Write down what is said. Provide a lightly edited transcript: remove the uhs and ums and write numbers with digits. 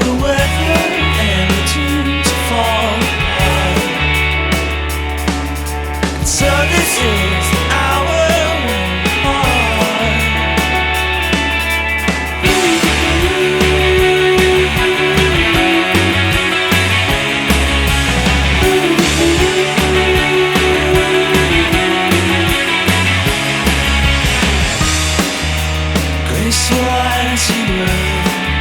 the weather and the tunes fall apart. So this is the hour apart. Graceful as you were,